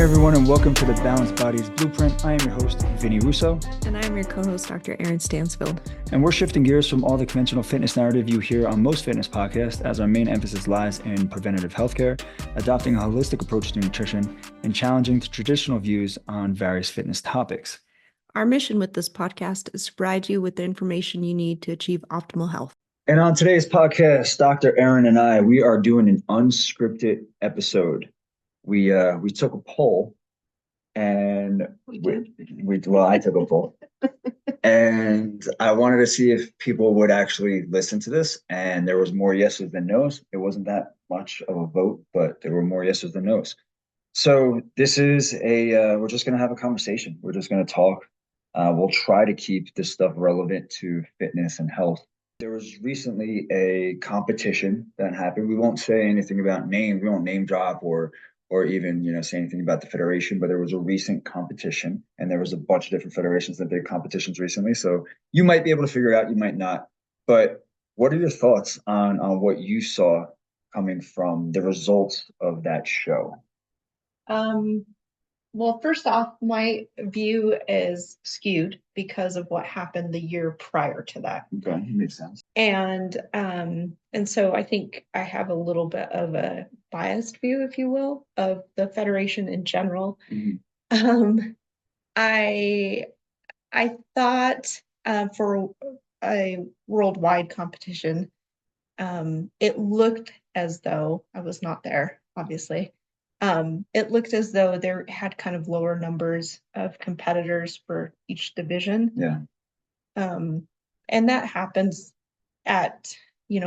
Hey everyone, and welcome to the Balanced Bodies Blueprint. I am your host, Vinny Russo. And I'm your co-host, Dr. Eryn Stansfield. And we're shifting gears from all the conventional fitness narrative you hear on most fitness podcasts, as our main emphasis lies in preventative healthcare, adopting a holistic approach to nutrition, and challenging the traditional views on various fitness topics. Our mission with this podcast is to provide you with the information you need to achieve optimal health. And on today's podcast, Dr. Eryn and I, we are doing an unscripted episode. We took a poll, and I took a poll, and I wanted to see if people would actually listen to this. And there was more yeses than nos. It wasn't that much of a vote, but there were more yeses than nos. So this is we're just going to have a conversation. We're just going to talk. We'll try to keep this stuff relevant to fitness and health. There was recently a competition that happened. We won't say anything about names. We won't name drop or even, say anything about the federation, but there was a recent competition, and there was a bunch of different federations that did competitions recently. So you might be able to figure it out, you might not. But what are your thoughts on what you saw coming from the results of that show? Well, first off, my view is skewed because of what happened the year prior to that. Okay, makes sense. And so I think I have a little bit of a biased view, if you will, of the federation in general. Mm-hmm. I thought for a worldwide competition, it looked as though I was not there, obviously. It looked as though there had kind of lower numbers of competitors for each division. Yeah. And that happens at,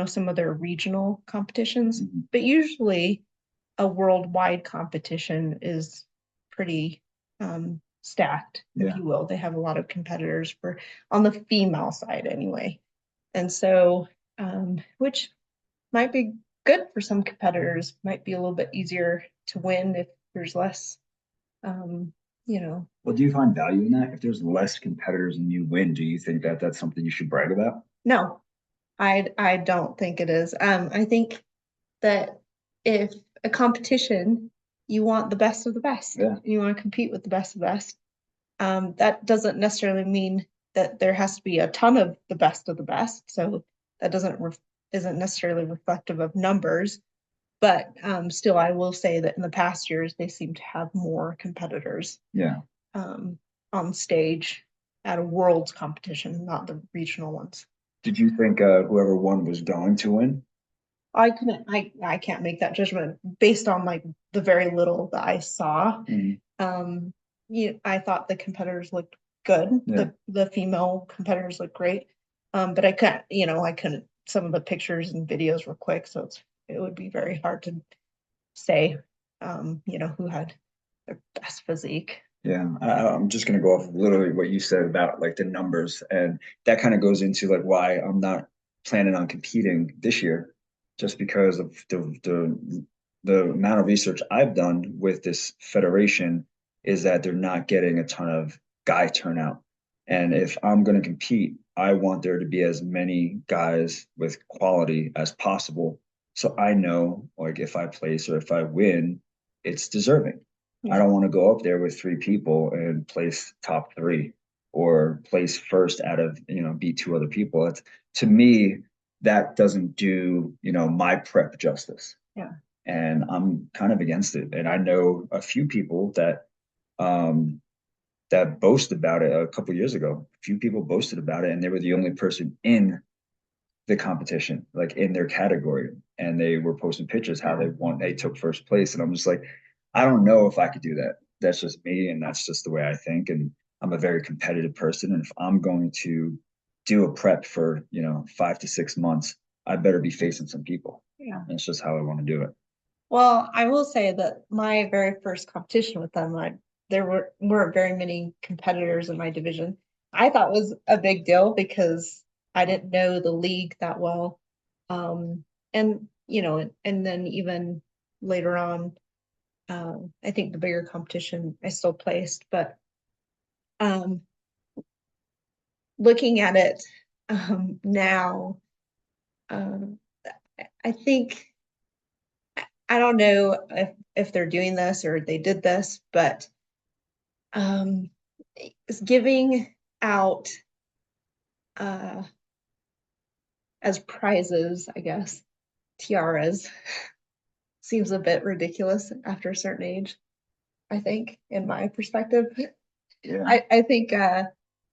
some of their regional competitions, Mm-hmm. but usually a worldwide competition is pretty stacked, if you will. They have a lot of competitors on the female side anyway. And so, which might be good for some competitors, might be a little bit easier to win if there's less, Well, do you find value in that? If there's less competitors and you win, do you think that that's something you should brag about? No, I don't think it is. I think that if a competition, you want the best of the best. Yeah. You want to compete with the best of the best. That doesn't necessarily mean that there has to be a ton of the best of the best. So that isn't necessarily reflective of numbers. But still, I will say that in the past years, they seem to have more competitors on stage at a world's competition, not the regional ones. Did you think whoever won was going to win? I can't make that judgment based on like the very little that I saw. Mm-hmm. I thought the competitors looked good. Yeah. The female competitors looked great. But I couldn't, some of the pictures and videos were quick, so it would be very hard to say, who had their best physique. Yeah, I'm just going to go off of literally what you said about like the numbers, and that kind of goes into like why I'm not planning on competing this year, just because of the amount of research I've done with this federation is that they're not getting a ton of guy turnout. And if I'm going to compete, I want there to be as many guys with quality as possible. So I know, like, if I place or if I win, it's deserving. I don't want to go up there with 3 people and place top 3 or place first out of, beat 2 other people. To me, that doesn't do, my prep justice. Yeah. And I'm kind of against it. And I know a few people that boast about it a couple of years ago. A few people boasted about it, and they were the only person in the competition, like in their category. And they were posting pictures how they won, they took first place. And I'm just like, I don't know if I could do that. That's just me, and that's just the way I think. And I'm a very competitive person. And if I'm going to do a prep for, 5 to 6 months, I better be facing some people. Yeah. And it's just how I want to do it. Well, I will say that my very first competition with them, there weren't very many competitors in my division. I thought was a big deal because I didn't know the league that well. And then even later on, I think the bigger competition I still placed, but looking at it now, I think I don't know if they're doing this or they did this, but it's giving out as prizes, I guess, tiaras seems a bit ridiculous after a certain age, I think, in my perspective. Yeah. I think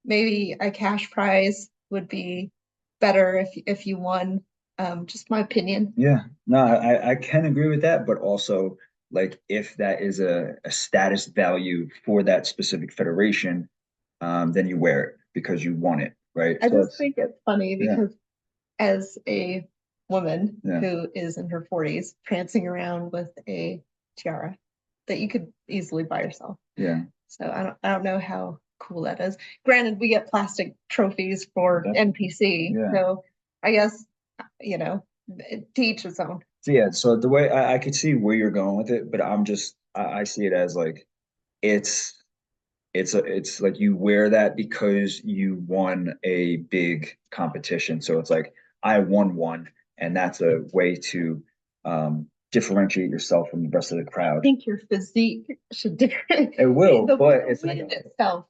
maybe a cash prize would be better if you won. Just my opinion. Yeah, no, I can agree with that, but also like if that is a status value for that specific federation, then you wear it because you want it, right? I So just it's think it's funny yeah, because as a woman yeah, who is in her 40s prancing around with a tiara that you could easily buy yourself. yeah. So I don't know how cool that is. Granted, we get plastic trophies for Definitely. NPC, Yeah. so I guess to each his own. So yeah, so the way I could see where you're going with it, but I see it as like it's it's like you wear that because you won a big competition. So it's like I won one, and that's a way to differentiate yourself from the rest of the I crowd. think your physique should differentiate. It will, but the it's win itself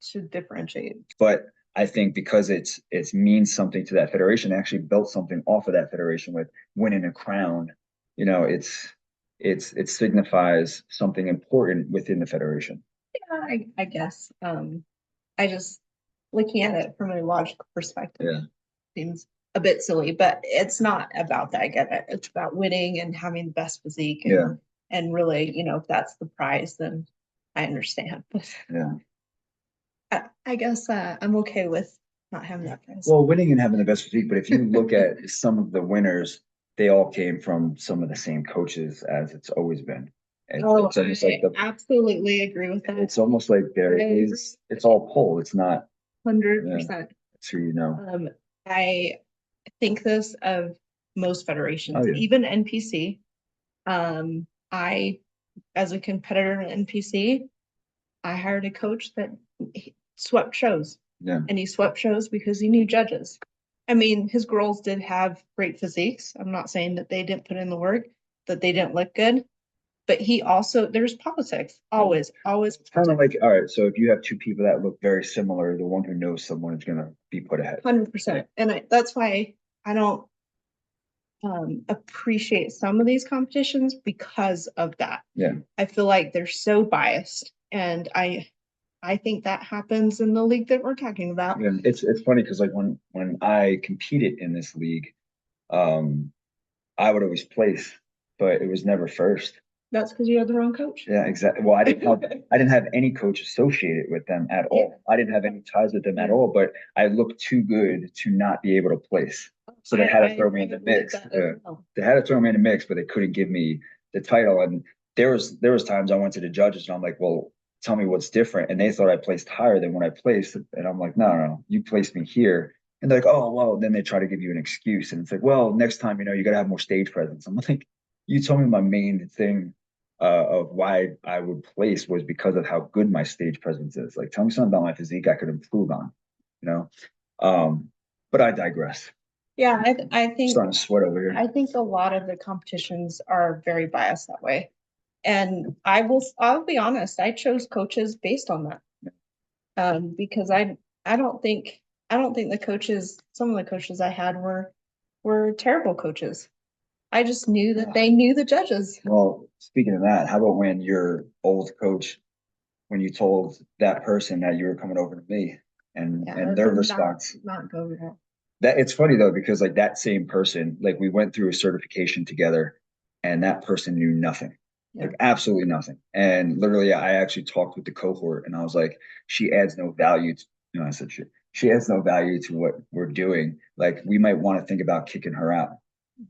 should differentiate. but I think because it's means something to that federation, they actually built something off of that federation with winning a crown. You know, it signifies something important within the federation. Yeah, I guess. I just looking at it from a logical perspective Yeah. seems a bit silly, but it's not about that. I get it. It's about winning and having the best physique Yeah. and really, if that's the prize, then I understand. But Yeah. I guess I'm okay with not having that prize. Well, winning and having the best physique, but if you look at some of the winners, they all came from some of the same coaches as it's always been. And Oh, it's almost like I absolutely agree with that. it's almost like it's all pull. It's not 100%. it's who you know. I think this of most Oh federations, yeah. even NPC. I, as a competitor in NPC, I hired a coach that swept shows. Yeah. And he swept shows because he knew judges. I mean, his girls did have great physiques. I'm not saying that they didn't put in the work, that they didn't look good, but he also, there's politics, always. It's kind of like, all right, so if you have two people that look very similar, the one who knows someone is gonna be put ahead. 100%. And that's why I don't appreciate some of these competitions because of that. Yeah. I feel like they're so biased, and I think that happens in the league that we're talking about. Yeah. It's funny because like when I competed in this league, I would always place, but it was never first. That's because you had the wrong coach. Yeah, exactly. Well, I didn't have any coach associated with them at all. I didn't have any ties with them at all, but I looked too good to not be able to place. So they had to throw me in the mix. They had to throw me in the mix, but they couldn't give me the title. And there was times I went to the judges and I'm like, well, tell me what's different. And they thought I placed higher than when I placed. And I'm like, no, you placed me here. And they're like, oh, well, then they try to give you an excuse. And it's like, well, next time, you got to have more stage presence. I'm like, you told me my main thing of why I would place was because of how good my stage presence is. Like, tell me something about my physique I could improve on, you know? But I digress. Yeah, I think Starting to sweat over here. I think a lot of the competitions are very biased that way. And I'll be honest, I chose coaches based on that. Because I don't think the coaches, some of the coaches I had were terrible coaches. I just knew that they knew the judges. Well, speaking of that, how about when your old coach, when you told that person that you were coming over to me and their response? Not go well. That it's funny though, because like that same person, like we went through a certification together and that person knew nothing. Like absolutely nothing. And literally I actually talked with the cohort and I was like, she adds no value to, I said she adds no value to what we're doing. Like we might want to think about kicking her out.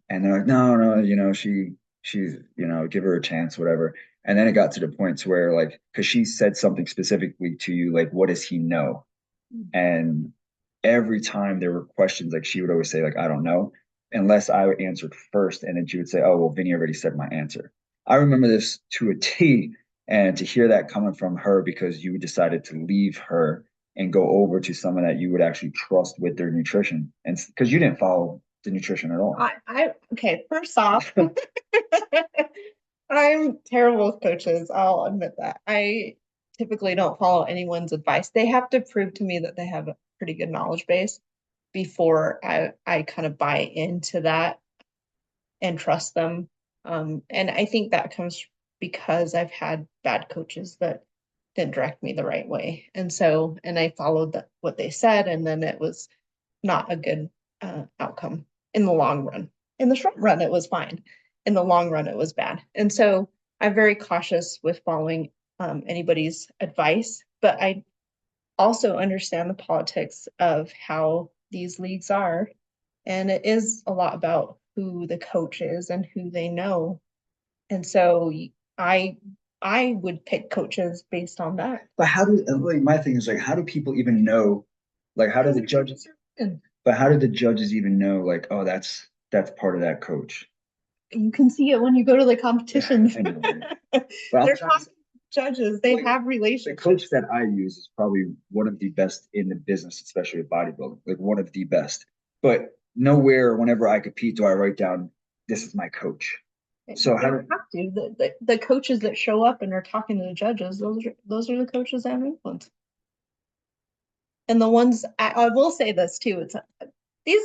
And they're like, no, she's, give her a chance, whatever. And then it got to the point to where like, because she said something specifically to you, like, what does he know? And every time there were questions, like she would always say, like, I don't know, unless I answered first. And then she would say, oh, well, Vinny already said my answer. I remember this to a T. And to hear that coming from her because you decided to leave her and go over to someone that you would actually trust with their nutrition. And because you didn't follow the nutrition at all. Okay, first off, I'm terrible with coaches. I'll admit that. I typically don't follow anyone's advice. They have to prove to me that they have a pretty good knowledge base before I kind of buy into that and trust them. And I think that comes because I've had bad coaches that didn't direct me the right way. And I followed what they said, and then it was not a good outcome in the long run. In the short run, it was fine. In the long run, it was bad. And so I'm very cautious with following anybody's advice, but I also understand the politics of how these leagues are. And it is a lot about who the coach is and who they know. And so I would pick coaches based on that. But like, my thing is like, how do people even know? Like, how do the judges? And But how do the judges even know? Like, oh, that's part of that coach. you can see it when you go to the competitions. I know, right? But They're talking judges. They like, have the relationships. coach that I use is probably one of the best in the business, especially with bodybuilding. Like one of the best. But nowhere, whenever I compete, do I write down, "This is my coach." So You how don't have to. The coaches that show up and are talking to the judges, those are the coaches that have influence. And the ones I will say this too, it's these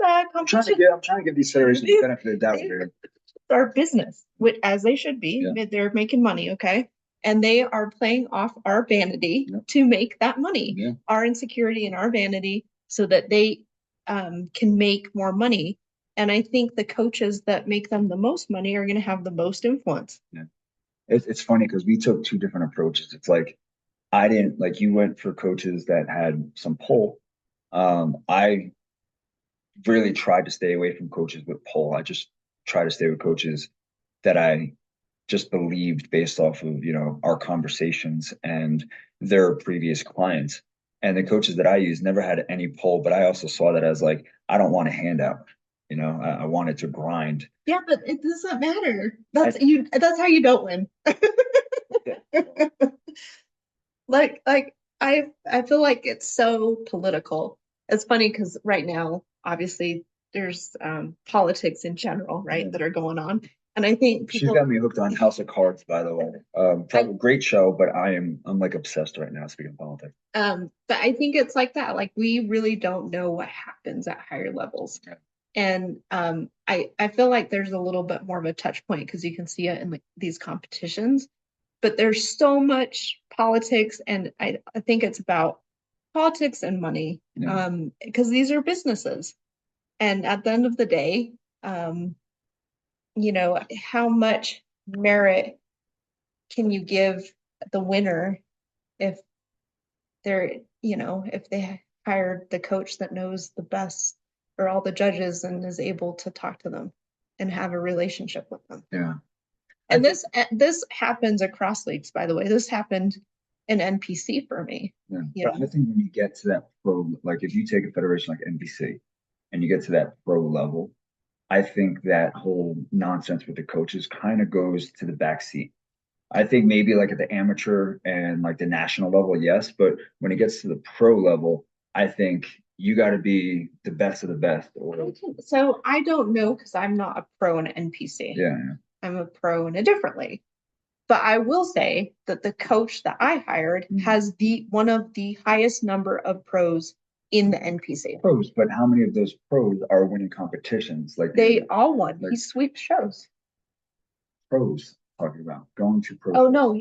I'm trying to give these federations the benefit of the doubt here. are business, which as they should be. Yeah. They're making money, okay? And they are playing off our vanity Yep. to make that money, Yeah. our insecurity and our vanity, so that they can make more money. And I think the coaches that make them the most money are going to have the most influence. Yeah. It's funny because we took two different approaches. It's like I didn't like you went for coaches that had some pull. I really tried to stay away from coaches with pull. I just try to stay with coaches that I just believed based off of, our conversations and their previous clients. And the coaches that I used never had any pull, but I also saw that as like, I don't want a handout. I wanted to grind. Yeah, but it doesn't matter. That's how you don't win. Like I feel like it's so political. It's funny because right now, obviously, there's politics in general, right, Yeah. that are going on. And I think She's people got me hooked on House of Cards, by the way. Probably a great show, but I'm like obsessed right now speaking of politics. but I think it's like that. Like we really don't know what happens at higher levels. Yeah. And I feel like there's a little bit more of a touch point because you can see it in these competitions, but there's so much politics, and I think it's about politics and money. Yeah. Because these are businesses. And at the end of the day, how much merit can you give the winner if if they hired the coach that knows the best or all the judges and is able to talk to them and have a relationship with them. Yeah. And this happens across leagues, by the way. This happened in NPC for me. Yeah. But I think when you get to that pro, like if you take a federation like NBC and you get to that pro level, I think that whole nonsense with the coaches kind of goes to the back seat. I think maybe like at the amateur and like the national level, yes, but when it gets to the pro level, I think you got to be the best of the best. So I don't know because I'm not a pro in NPC. Yeah. I'm a pro in a different league. But I will say that the coach that I hired has one of the highest number of pros in the NPC. Pros, but how many of those pros are winning competitions? Like they all won. Like, he sweeps shows. Pros talking about going to pro. Oh shows. no,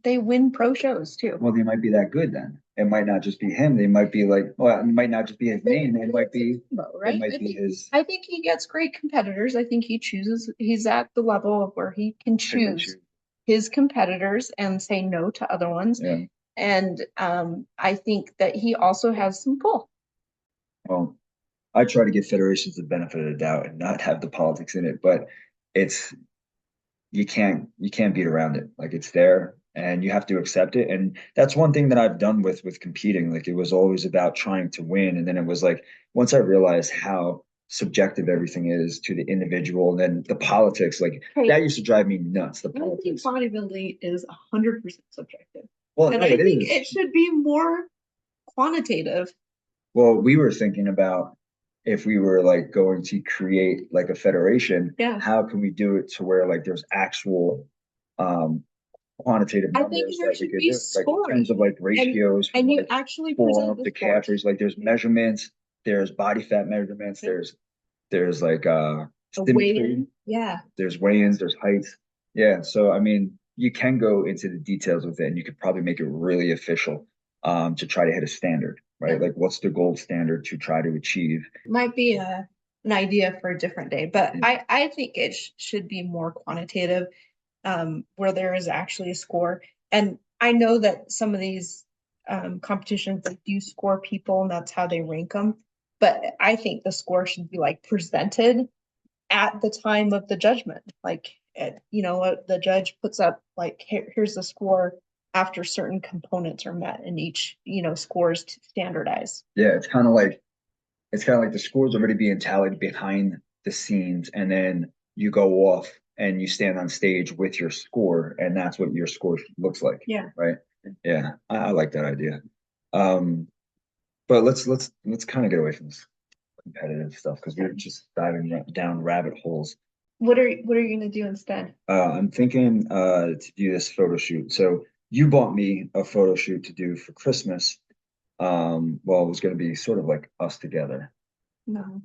they win pro shows too. Well, they might be that good then. It might not just be him. They might be like, well, it might not just be his name. It might be, right? It might be his. I think he gets great competitors. I think he's at the level of where he can choose his competitors and say no to other ones. Yeah. And I think that he also has some pull. Well, I try to give federations the benefit of the doubt and not have the politics in it, but you can't beat around it. Like it's there and you have to accept it. And that's one thing that I've done with competing. Like it was always about trying to win. And then it was like, once I realized how subjective everything is to the individual, and then the politics, like that used to drive me nuts. The politics. I think bodybuilding is 100% subjective. Well, and no, I think it should be more quantitative. Well, we were thinking about if we were like going to create like a federation, Yeah. how can we do it to where like there's actual quantitative I think numbers there that we should could be do, like in scoring. terms of like ratios from And you like actually form present the to scores. calories, like there's measurements, there's body fat measurements, Yeah. there's like A symmetry, weigh-in. Yeah. there's weigh-ins, there's heights. Yeah, so I mean, you can go into the details with it, and you could probably make it really official to try to hit a standard, right? Yeah. Like, what's the gold standard to try to achieve? Might be an idea for a different day, but Yeah. I think it should be more quantitative, where there is actually a score. And I know that some of these competitions, they do score people and that's how they rank them. But I think the score should be like presented at the time of the judgment. Like, the judge puts up like, here's the score after certain components are met, and each, scores to standardize. Yeah, it's kind of like the score's already being tallied behind the scenes, and then you go off and you stand on stage with your score, and that's what your score looks like. Yeah. Right. Yeah, I like that idea. Um, but let's kind of get away from this competitive stuff because we're just diving down rabbit holes. What are you gonna do instead? I'm thinking to do this photo shoot. So you bought me a photo shoot to do for Christmas. Well, it was going to be sort of like us together, No.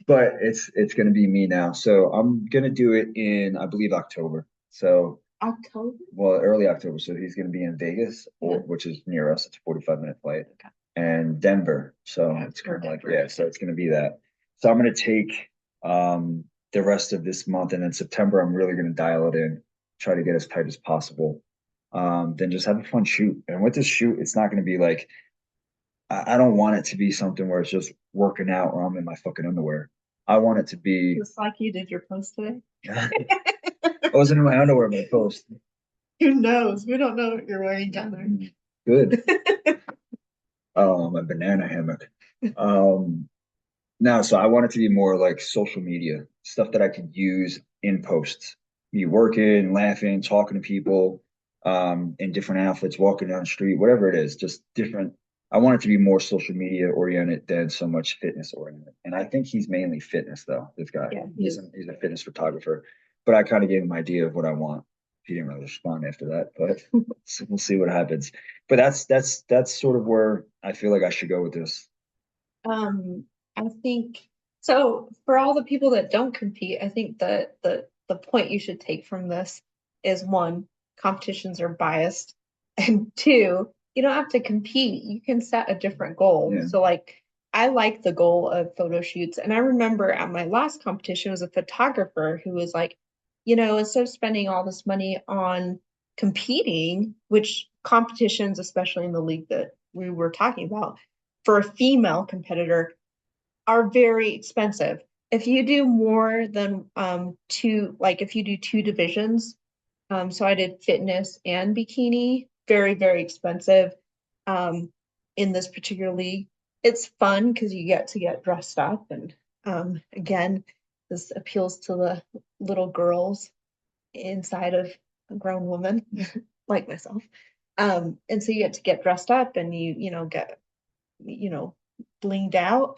but it's going to be me now. So I'm going to do it in, I believe, October. So, October? well, early October. So he's going to be in Vegas, Yeah. which is near us. It's a 45-minute flight, Okay. and Denver. So Yeah, it's kind of like, Denver. yeah, so it's going to be that. So I'm going to take the rest of this month, and in September, I'm really going to dial it in, try to get as tight as possible. Then just have a fun shoot. And with this shoot, it's not going to be like, I don't want it to be something where it's just working out or I'm in my fucking underwear. I want it to be. Just like you did your post today. I wasn't in my underwear in my post. Who knows? We don't know what you're wearing down there. Good. My banana hammock. No, so I want it to be more like social media stuff that I could use in posts. Me working, laughing, talking to people, in different outfits, walking down the street, whatever it is, just different. I want it to be more social media oriented than so much fitness oriented. And I think he's mainly fitness though, this guy. Yeah, He's a fitness photographer. But I kind of gave him an idea of what I want. He didn't really respond after that, but we'll see what happens. But that's sort of where I feel like I should go with this. I think so. For all the people that don't compete, I think that the point you should take from this is, one, competitions are biased, and two, you don't have to compete. You can set a different goal. Yeah. So like, I like the goal of photo shoots, and I remember at my last competition was a photographer who was like, instead of spending all this money on competing, which competitions, especially in the league that we were talking about, for a female competitor, are very expensive. If you do more than two, like if you do two divisions, so I did fitness and bikini, very, very expensive in this particular league. It's fun because you get to get dressed up, and again, this appeals to the little girls inside of a grown woman like myself. And so you get to get dressed up and get blinged out.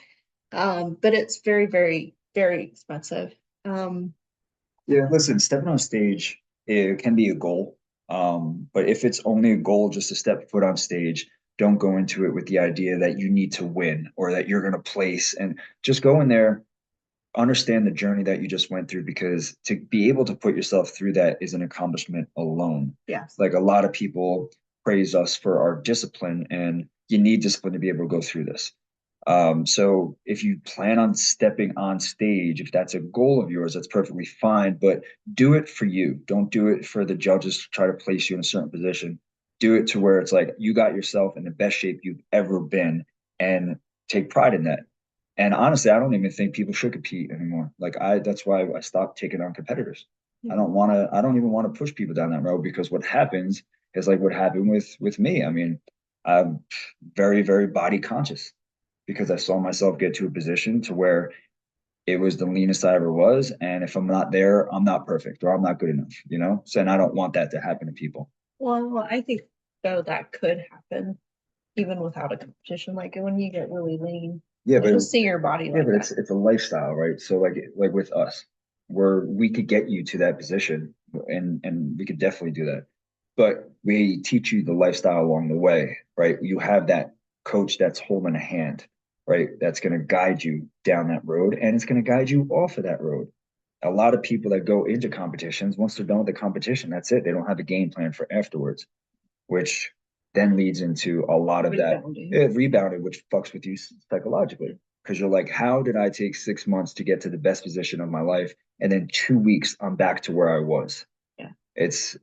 But it's very, very, very expensive. Yeah, listen, stepping on stage, it can be a goal. But if it's only a goal just to step foot on stage, don't go into it with the idea that you need to win or that you're going to place, and just go in there, understand the journey that you just went through, because to be able to put yourself through that is an accomplishment alone. Yes. Like, a lot of people praise us for our discipline, and you need discipline to be able to go through this. So if you plan on stepping on stage, if that's a goal of yours, that's perfectly fine, but do it for you. Don't do it for the judges to try to place you in a certain position. Do it to where it's like you got yourself in the best shape you've ever been, and take pride in that. And honestly, I don't even think people should compete anymore. That's why I stopped taking on competitors. Yeah. I don't even want to push people down that road, because what happens is like what happened with me. I mean, I'm very, very body conscious because I saw myself get to a position to where it was the leanest I ever was. And if I'm not there, I'm not perfect or I'm not good enough. So, and I don't want that to happen to people. Well, I think though that could happen. even without a competition, like when you get really lean, Yeah, you'll just see your body yeah, like but that. it's a lifestyle, right? So like with us, we could get you to that position, and we could definitely do that. But we teach you the lifestyle along the way, right? You have that coach that's holding a hand, right? That's going to guide you down that road, and it's going to guide you off of that road. A lot of people that go into competitions, once they're done with the competition, that's it. They don't have a game plan for afterwards, which then leads into a lot of that rebounded, which fucks with you psychologically. Because you're like, how did I take 6 months to get to the best position of my life? And then 2 weeks, I'm back to where I was. Yeah. It's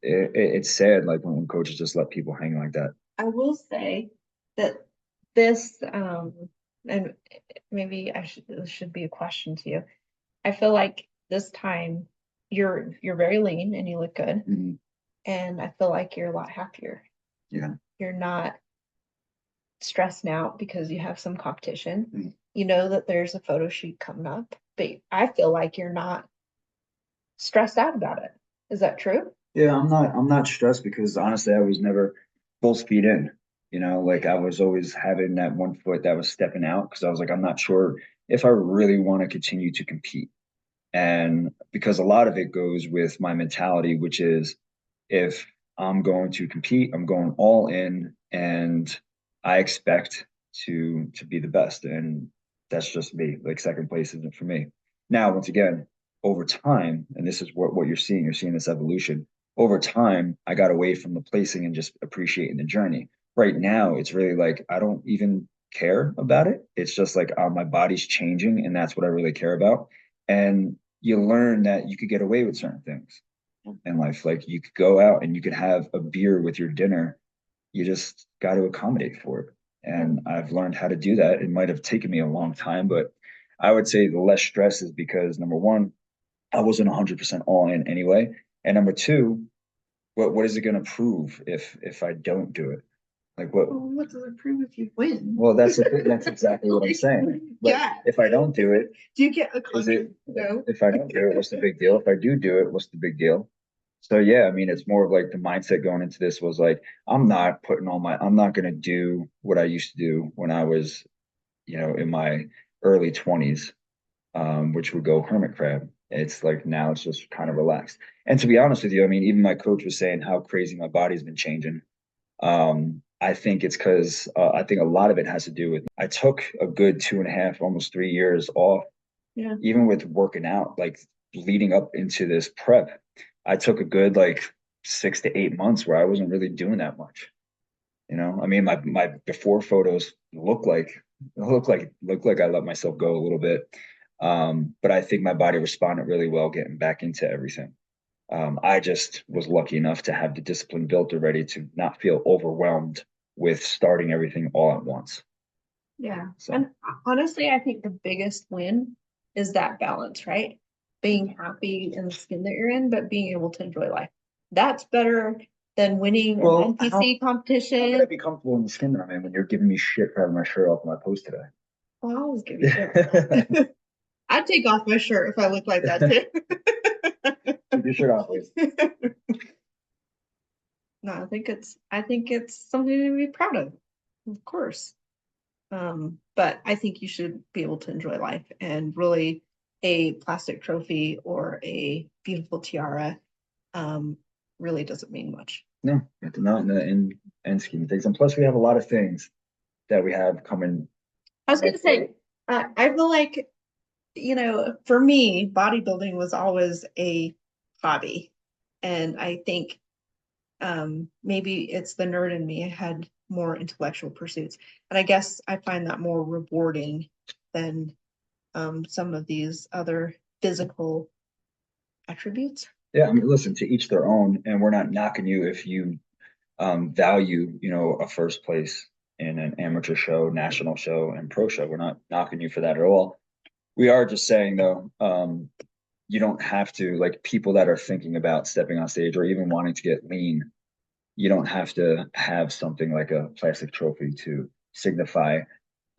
sad, like when coaches just let people hang like that. I will say that this, and maybe this should be a question to you. I feel like this time you're very lean and you look good. Mhm. And I feel like you're a lot happier. Yeah. You're not stressing out because you have some competition. Mhm. You know that there's a photo shoot coming up, but I feel like you're not stressed out about it. Is that true? Yeah, I'm not stressed because honestly, I was never full speed in. Like I was always having that one foot that was stepping out because I was like, I'm not sure if I really want to continue to compete. And because a lot of it goes with my mentality, which is if I'm going to compete, I'm going all in and I expect to be the best. And that's just me. Like second place isn't for me. Now, once again, over time, and this is what you're seeing this evolution. Over time, I got away from the placing and just appreciating the journey. Right now, it's really like I don't even care about it. It's just like my body's changing, and that's what I really care about. And you learn that you could get away with certain things in life. Like you could go out and you could have a beer with your dinner. You just got to accommodate for it. And I've learned how to do that. It might have taken me a long time, but I would say the less stress is because number one, I wasn't 100% all in anyway. And number two, what is it going to prove if I don't do it? Like what? Well, what does it prove if you win? Well, that's exactly what I'm saying. Like, yeah. if I don't do it, Do you get a is it? contract? No. If I don't do it, what's the big deal? If I do it, what's the big deal? So yeah, I mean, it's more of like the mindset going into this was like, I'm not going to do what I used to do when I was, in my early 20s, which would go hermit crab. It's like now it's just kind of relaxed. And to be honest with you, I mean, even my coach was saying how crazy my body's been changing. I think it's because I think a lot of it has to do with I took a good 2.5, almost 3 years off, Yeah. even with working out, like leading up into this prep. I took a good like 6 to 8 months where I wasn't really doing that much. I mean, my before photos look like I let myself go a little bit. But I think my body responded really well getting back into everything. I just was lucky enough to have the discipline built already to not feel overwhelmed with starting everything all at once. Yeah. So. And honestly, I think the biggest win is that balance, right? Being happy in the skin that you're in, but being able to enjoy life. That's better than winning Well, an NPC how can competition. I be comfortable in the skin that I'm in when you're giving me shit for having my shirt off in my post today? Well, I always give you shit. I'd take off my shirt if I looked like that too. Keep your shirt off, please. No, I think it's something to be proud of course. But I think you should be able to enjoy life, and really a plastic trophy or a beautiful tiara really doesn't mean much. No, not in the end scheme of things. And plus, we have a lot of things that we have coming. I was gonna say, I feel like, for me, bodybuilding was always a hobby. And I think maybe it's the nerd in me. I had more intellectual pursuits. And I guess I find that more rewarding than some of these other physical attributes. Yeah, I mean, listen, to each their own, and we're not knocking you if you value, a first place in an amateur show, national show, and pro show. We're not knocking you for that at all. We are just saying though, you don't have to like people that are thinking about stepping on stage or even wanting to get lean. You don't have to have something like a plastic trophy to signify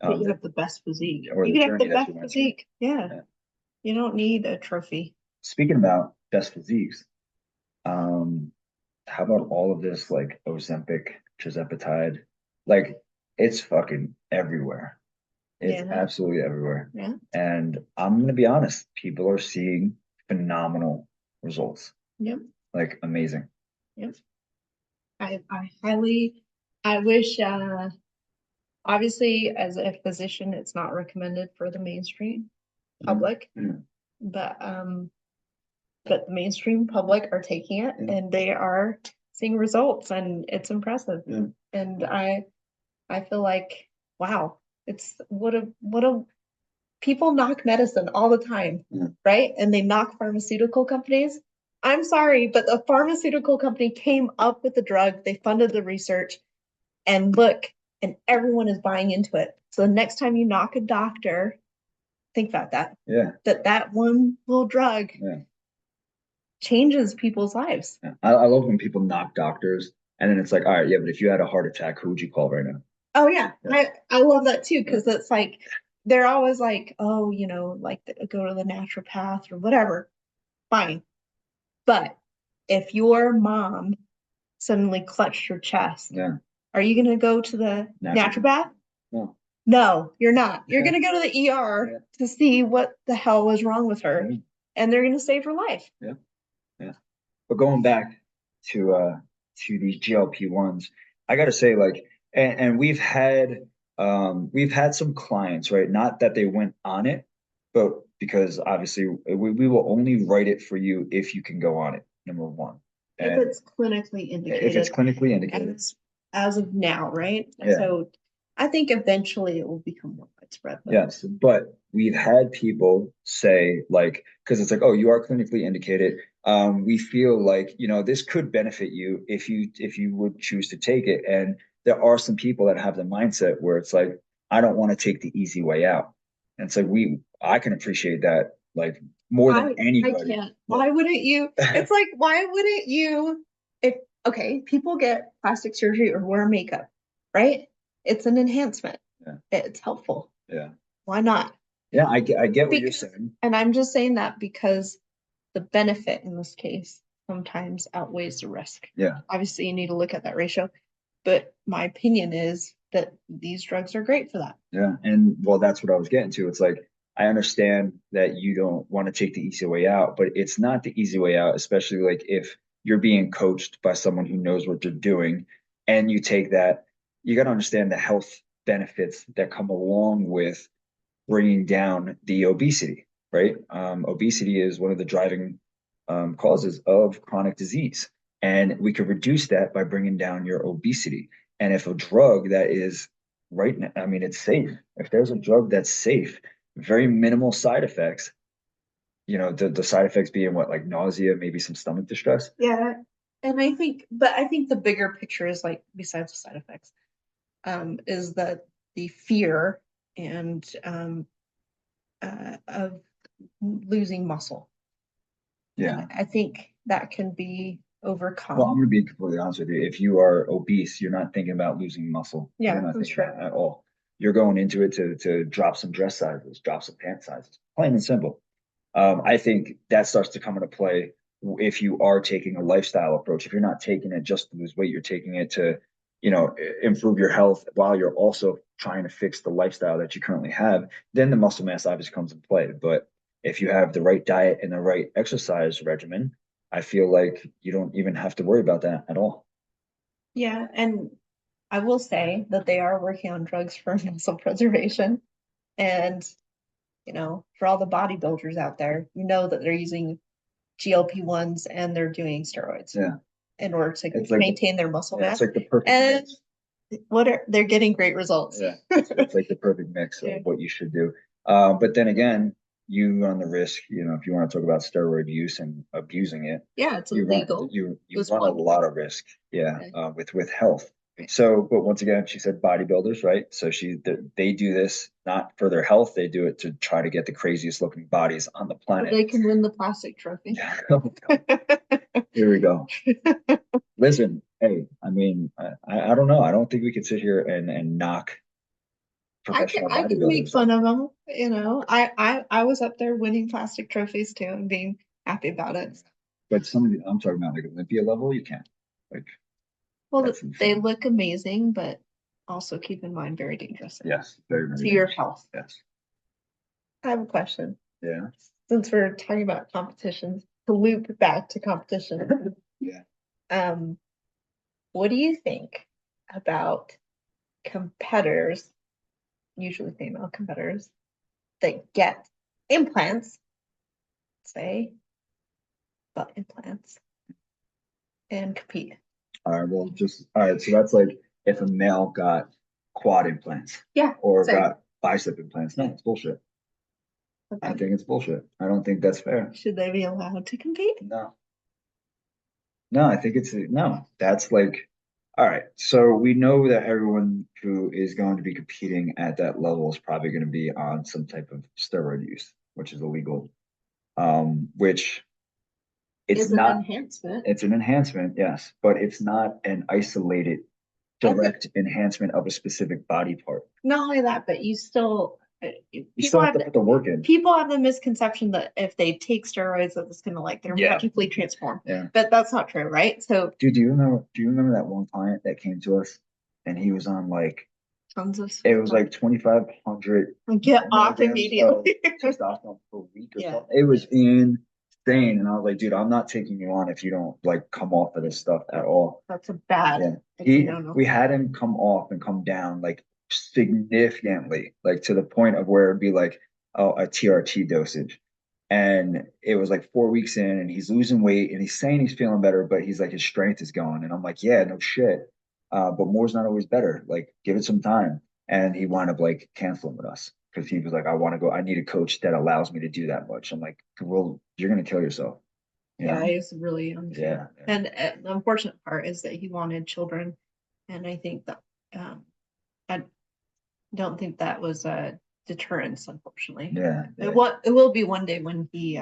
But you have the best physique. or You the can have the journey that best you went to. physique. Yeah. Yeah. You don't need a trophy. Speaking about best physiques, how about all of this like Ozempic, tirzepatide? Like it's fucking everywhere. It's Yeah. absolutely everywhere. Yeah. And I'm gonna be honest, people are seeing phenomenal results. Yep. Like amazing. Yep. I wish, obviously as a physician, it's not recommended for the mainstream public, Mhm. but the mainstream public are taking it Yeah. and they are seeing results and it's impressive. Yeah. And I feel like, wow, it's what a people knock medicine all the time, Yeah. right? And they knock pharmaceutical companies. I'm sorry, but the pharmaceutical company came up with the drug, they funded the research, and look, and everyone is buying into it. So the next time you knock a doctor, think about that. Yeah. That one little drug Yeah. changes people's lives. Yeah. I love when people knock doctors and then it's like, all right, yeah, but if you had a heart attack, who would you call right now? Oh yeah, Yeah. I love that too, because it's like they're always like, oh, like go to the naturopath or whatever. Fine. But if your mom suddenly clutched your chest, Yeah. are you gonna go to the naturopath? No. No, you're not. You're Yeah. gonna go to the ER Yeah. to see what the hell was wrong with her, Yeah. and they're gonna save her life. Yeah. Yeah. But going back to these GLP-1s, I gotta say, like, and we've had some clients, right? Not that they went on it, but because obviously we will only write it for you if you can go on it, number one. If And it's clinically if it's indicated, clinically indicated. as of now, right? Yeah. So I think eventually it will become more widespread. Yes, but we've had people say like, because it's like, oh, you are clinically indicated. We feel like, this could benefit you if you would choose to take it. And there are some people that have the mindset where it's like, I don't want to take the easy way out. And it's like I can appreciate that like more than I anybody. can't. Why wouldn't you? It's like, why wouldn't you? If okay, people get plastic surgery or wear makeup, right? It's an enhancement. Yeah. It's helpful. Yeah. Why not? Yeah, I get what you're saying. And I'm just saying that because the benefit in this case sometimes outweighs the risk. Yeah. Obviously, you need to look at that ratio, but my opinion is that these drugs are great for that. Yeah. And well, that's what I was getting to. It's like, I understand that you don't want to take the easy way out, but it's not the easy way out, especially like if you're being coached by someone who knows what they're doing and you take that, you got to understand the health benefits that come along with bringing down the obesity, right? Obesity is one of the driving causes of chronic disease. And we could reduce that by bringing down your obesity. And if a drug that is right now, I mean, it's safe. If there's a drug that's safe, very minimal side effects, the side effects being what, like nausea, maybe some stomach distress. Yeah. And I think the bigger picture is like, besides the side effects, is that the fear and of losing muscle. Yeah. I think that can be overcome. Well, I'm going to be completely honest with you. If you are obese, you're not thinking about losing muscle. Yeah, You're not I'm thinking sure. about it at all. You're going into it to drop some dress sizes, drop some pant sizes, plain and simple. I think that starts to come into play if you are taking a lifestyle approach. If you're not taking it just to lose weight, you're taking it to, improve your health while you're also trying to fix the lifestyle that you currently have, then the muscle mass obviously comes into play. But if you have the right diet and the right exercise regimen, I feel like you don't even have to worry about that at all. Yeah, and I will say that they are working on drugs for muscle preservation. And, for all the bodybuilders out there, that they're using GLP-1s and they're doing steroids. Yeah. In order to It's like maintain their muscle mass. It's like the perfect And mix. they're getting great results. Yeah, it's like the perfect mix of Yeah. what you should do. But then again, you run the risk, if you want to talk about steroid use and abusing it, Yeah, it's you illegal. you It's run a one. lot of risk, Okay. with health. Right. So, but once again, she said bodybuilders, right? So they do this not for their health; they do it to try to get the craziest looking bodies on the So planet. they can win the plastic trophy. Here we go. Listen, hey, I mean, I don't know. I don't think we could sit here and knock professional I can make bodybuilders. fun of them. I was up there winning plastic trophies too and being happy about it. But I'm talking about like Olympia level, you can't. Like, Well, that's they insane. look amazing, but also keep in mind, very dangerous. Yes, very, very To your dangerous. health. Yes. I have a question. Yeah. Since we're talking about competitions, to loop back to competition. Yeah. What do you think about competitors, usually female competitors, that get implants, say, butt implants, and compete? All right. Well, all right. So that's like if a male got quad implants Yeah. or sorry. got bicep implants. No, it's bullshit. I Okay. think it's bullshit. I don't think that's fair. Should they be allowed to compete? No. No, I think no. That's like, all right. So we know that everyone who is going to be competing at that level is probably going to be on some type of steroid use, which is illegal. Which it's It's an not. enhancement. It's an enhancement, yes, but it's not an isolated, direct enhancement of a specific body part. Not only that, but you still You people still have have to put the work in. people have the misconception that if they take steroids that it's gonna like they're Yeah. magically transform. Yeah. But that's not true, right? So Dude, do you remember that one client that came to us and he was on like tons of it was like 2,500 get off milligrams immediately. of testosterone per week or Yeah. something. It was insane. And I was like, dude, I'm not taking you on if you don't like come off of this stuff at all. That's a bad. Yeah. No. We had him come off and come down like significantly, like to the point of where it'd be like a TRT dosage. And it was like 4 weeks in, and he's losing weight, and he's saying he's feeling better, but he's like his strength is gone. And I'm like, yeah, no shit. But more's not always better. Like, give it some time. And he wound up like canceling with us because he was like, I want to go. I need a coach that allows me to do that much. I'm like, well, you're gonna kill yourself. You Yeah, know? it's really young. Yeah. And the unfortunate part is that he wanted children, and I think that I don't think that was a deterrence, unfortunately. Yeah. It will be one day when he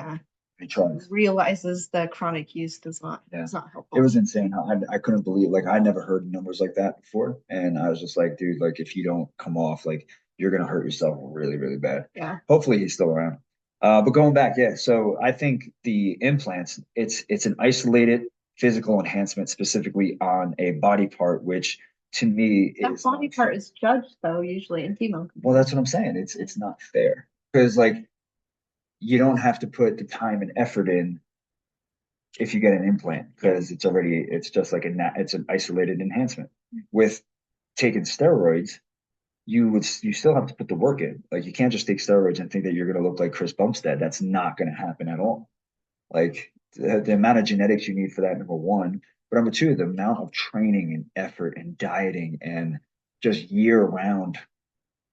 He tries. realizes the chronic use does not help. It was insane how I couldn't believe, like, I never heard numbers like that before. And I was just like, dude, like, if you don't come off, like, you're going to hurt yourself really, really bad. Yeah. Hopefully he's still around. But going back, yeah. So I think the implants, it's an isolated physical enhancement specifically on a body part, which to me That is body part is judged though, usually in female. well, that's what I'm saying. It's not fair because like you don't have to put the time and effort in if you get an implant because it's just like it's an isolated enhancement. With taking steroids, you still have to put the work in. Like you can't just take steroids and think that you're going to look like Chris Bumstead. That's not going to happen at all. Like the amount of genetics you need for that, number one, but number two, the amount of training and effort and dieting and just year round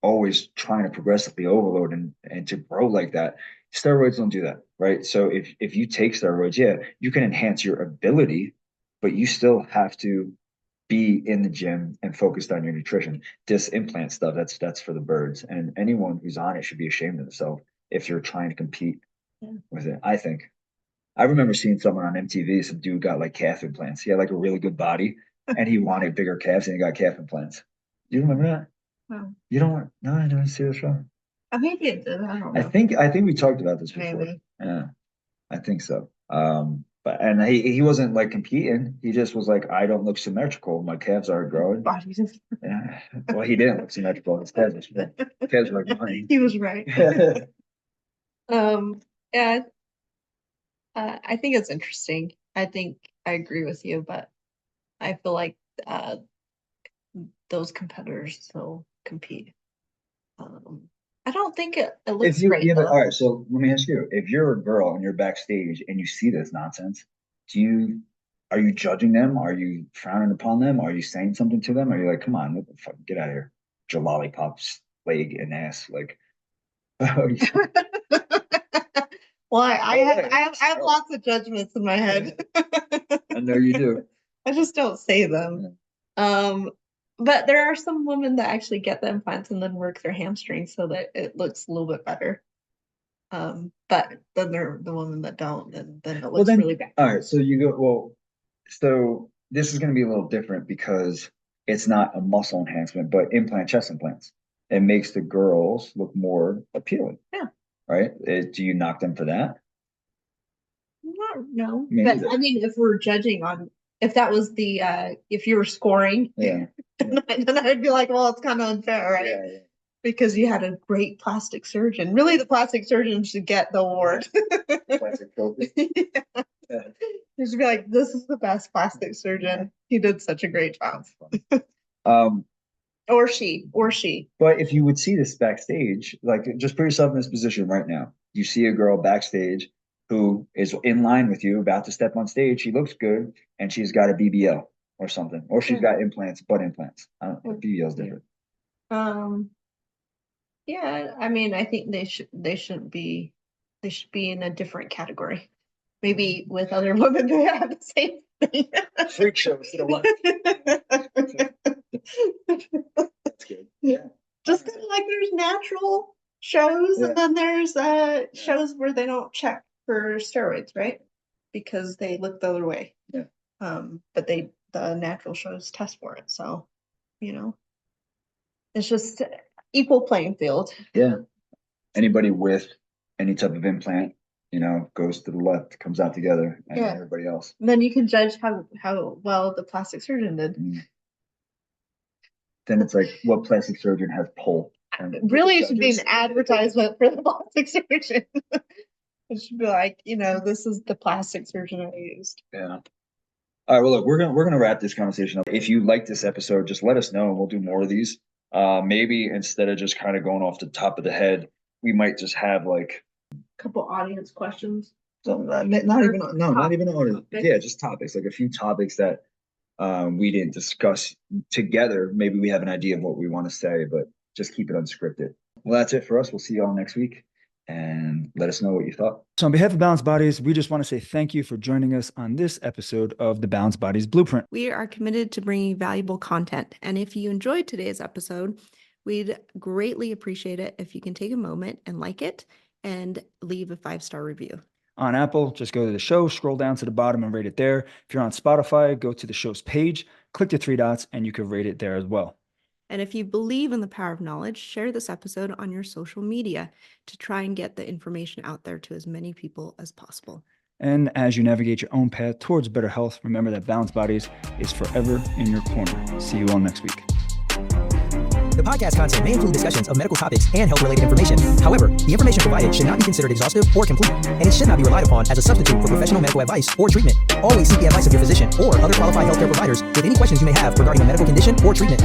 always trying to progressively overload and to grow like that. Steroids don't do that, right? So if you take steroids, yeah, you can enhance your ability, but you still have to be in the gym and focused on your nutrition. This implant stuff, that's for the birds. And anyone who's on it should be ashamed of themselves if you're trying to compete with it, I think. I remember seeing someone on MTV, some dude got like calf implants. He had like a really good body and he wanted bigger calves and he got calf implants. Do you remember that? No. You don't want? No, I don't see this wrong. Maybe it did. I don't know. I think we talked about this before. Maybe. Yeah, I think so. But and he wasn't like competing. He just was like, I don't look symmetrical. My calves aren't growing. Bodies. Yeah. Well, he didn't look symmetrical. His calves were like mine. He was right. Yeah. I think it's interesting. I think I agree with you, but I feel like those competitors still compete. I don't think it looks great. Yeah, but all right. So let me ask you: if you're a girl and you're backstage and you see this nonsense, are you judging them? Are you frowning upon them? Are you saying something to them? Are you like, come on, what the fuck, get out of here, your lollipops, leg and ass, like. Well, I have lots of judgments in my head. I know you do. I just don't say them. But there are some women that actually get the implants and then work their hamstrings so that it looks a little bit better. But then they're the women that don't, and then it looks really bad. All right, so you go, well, so this is going to be a little different because it's not a muscle enhancement, but chest implants. It makes the girls look more appealing. Yeah. Right? Do you knock them for that? No. Me But neither. I mean, if we're judging on if that was the if you were scoring, Yeah. then I'd be like, well, it's kind of unfair, right? Yeah. Because you had a great plastic surgeon. Really, the plastic surgeon should get the award. Plastic trophy. Yeah. You should be like, this is the best plastic surgeon. He did such a great job. Um, Or she. but if you would see this backstage, like just put yourself in this position right now. You see a girl backstage who is in line with you, about to step on stage. She looks good, and she's got a BBL or something, or she's got implants, butt implants. I don't know. BBL's different. Yeah, I mean, I think they should be in a different category. Maybe with other women they have the same thing. Freak shows to the left. That's good. Yeah. Just kind of like there's natural shows, Yeah. and then there's shows where they don't check for steroids, right? Because they look the other way. Yeah. But the natural shows test for it. So, it's just equal playing field. Yeah. Anybody with any type of implant, goes to the left, comes out together, and Yeah. everybody else. And then you can judge how well the plastic surgeon did. Then it's like, what plastic surgeon has pull? And Really, it should be judges. an advertisement for the plastic surgeon. It should be like, this is the plastic surgeon I used. Yeah. All right. Well, look, we're gonna wrap this conversation up. If you like this episode, just let us know, and we'll do more of these. Maybe instead of just kind of going off the top of the head, we might just have like Couple audience questions. not even audience. Yeah, just topics, like a few topics that we didn't discuss together. Maybe we have an idea of what we want to say, but just keep it unscripted. Well, that's it for us. We'll see you all next week, and let us know what you thought. So on behalf of Balanced Bodies, we just want to say thank you for joining us on this episode of the Balanced Bodies Blueprint. We are committed to bringing valuable content. And if you enjoyed today's episode, we'd greatly appreciate it if you can take a moment and like it and leave a 5-star review. On Apple, just go to the show, scroll down to the bottom and rate it there. If you're on Spotify, go to the show's page, click the 3 dots, and you can rate it there as well. And if you believe in the power of knowledge, share this episode on your social media to try and get the information out there to as many people as possible. And as you navigate your own path towards better health, remember that Balanced Bodies is forever in your corner. See you all next week. The podcast content may include discussions of medical topics and health-related information. However, the information provided should not be considered exhaustive or complete, and it should not be relied upon as a substitute for professional medical advice or treatment. Always seek the advice of your physician or other qualified healthcare providers with any questions you may have regarding a medical condition or treatment.